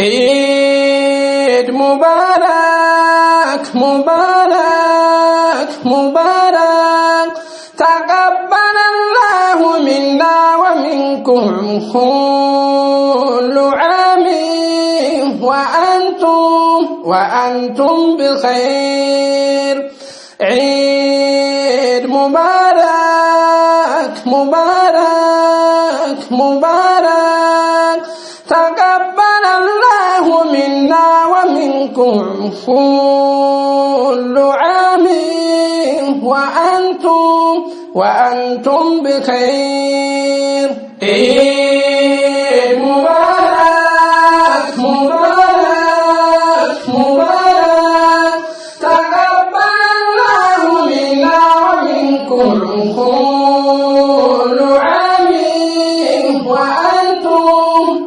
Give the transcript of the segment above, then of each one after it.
عيد مبارك مبارك مبارك، تقبل الله منا ومنكم كل عام وأنتم بخير. عيد مبارك مبارك مبارك، تقبل الله منا ومنكم كل عام وأنتم بخير. عيد مبارك مبارك مبارك، تقبل الله منا ومنكم كل عام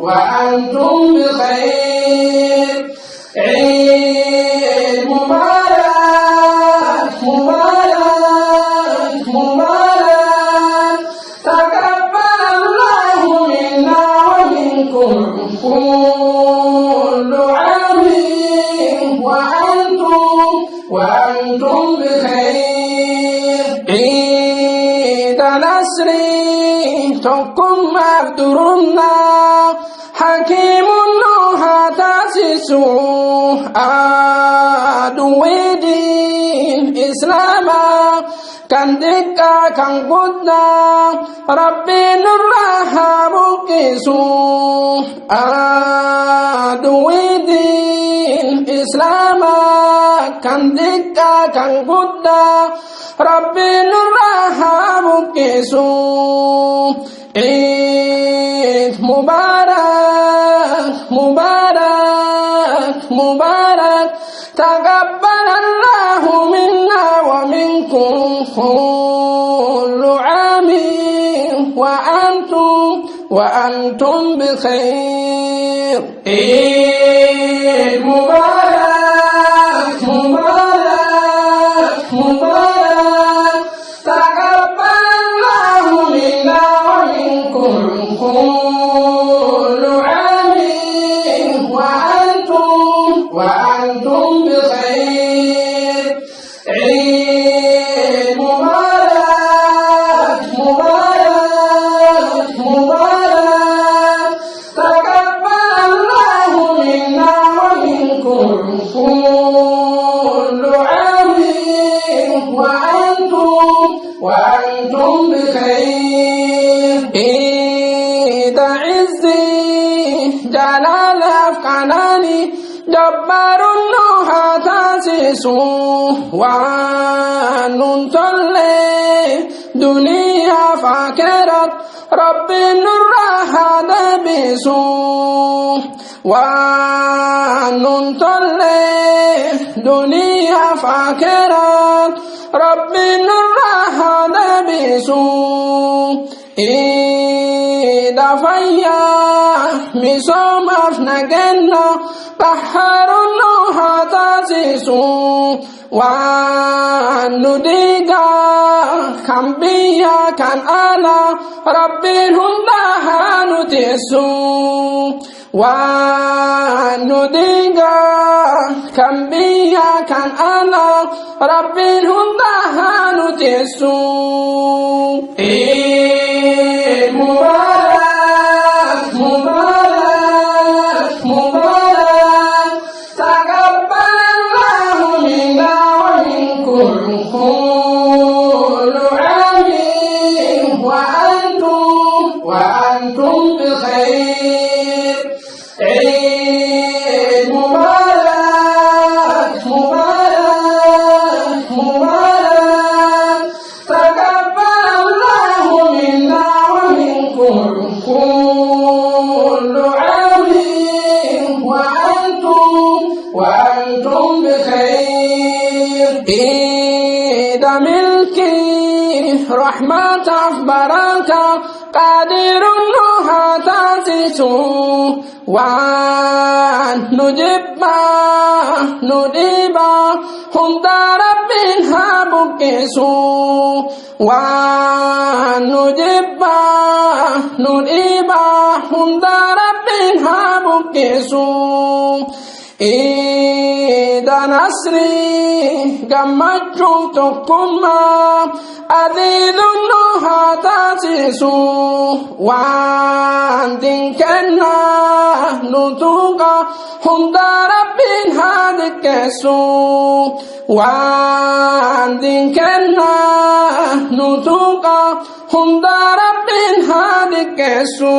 وأنتم بخير. عيد مبارك مبارك مبارك، تقبل الله منا ومنكم كل عام وأنتم بخير. عيد العصر تكن مقدرنا، حكيم نوها تاسسو أدويدين إسلاما، كان دكا كان قدنا ربي نرها بكسو أدويدين إسلاما، كان دكا كان قدنا ربي نرها بكسو. عيد مبارك مبارك مبارك، تقبل الله منا ومنكم كل عام وأنتم بخير. عيد مبارك مبارك مبارك، تقبل الله منا ومنكم كل عام وأنتم بخير. عيد مبارك مبارك مبارك، تقبل الله منا ومنكم كل عام وأنتم بخير. عيد عزي جلال أفقاناني، جبار النوها تاسسو وانتلي دنيا فاكرت ربي نرها دبسو وانتلي دنيا فاكرت ربي نرها دبسو. إذا فيا مسوم أفنجنا بحر النوها تاسسو ونديقا كان بيا كان أنا ربي هندها نتسو ونديقا كان بيا كان أنا ربي هندها نتسو. عيد مبارك مبارك مبارك، تقبل الله منا ومنكم كل عام وأنتم بخير. عيد مبارك مبارك مبارك، تقبل الله منا ومنكم كل عام وأنتم بخير. عيد ملكي رحمة بركة، قادر النوها تاسسو ونجيب هم دار ربها بكسو ونجيب هم دار rabbiin haa buqqisu. Iida nasrii gammachuu tokkummaa adiiduun nu haa taasisu. Waantin kennaa nu tuqa hunda rabbiin haa xiqqeessu. Waantin kennaa nu tuqa hunda rabbiin haa xiqqeessu.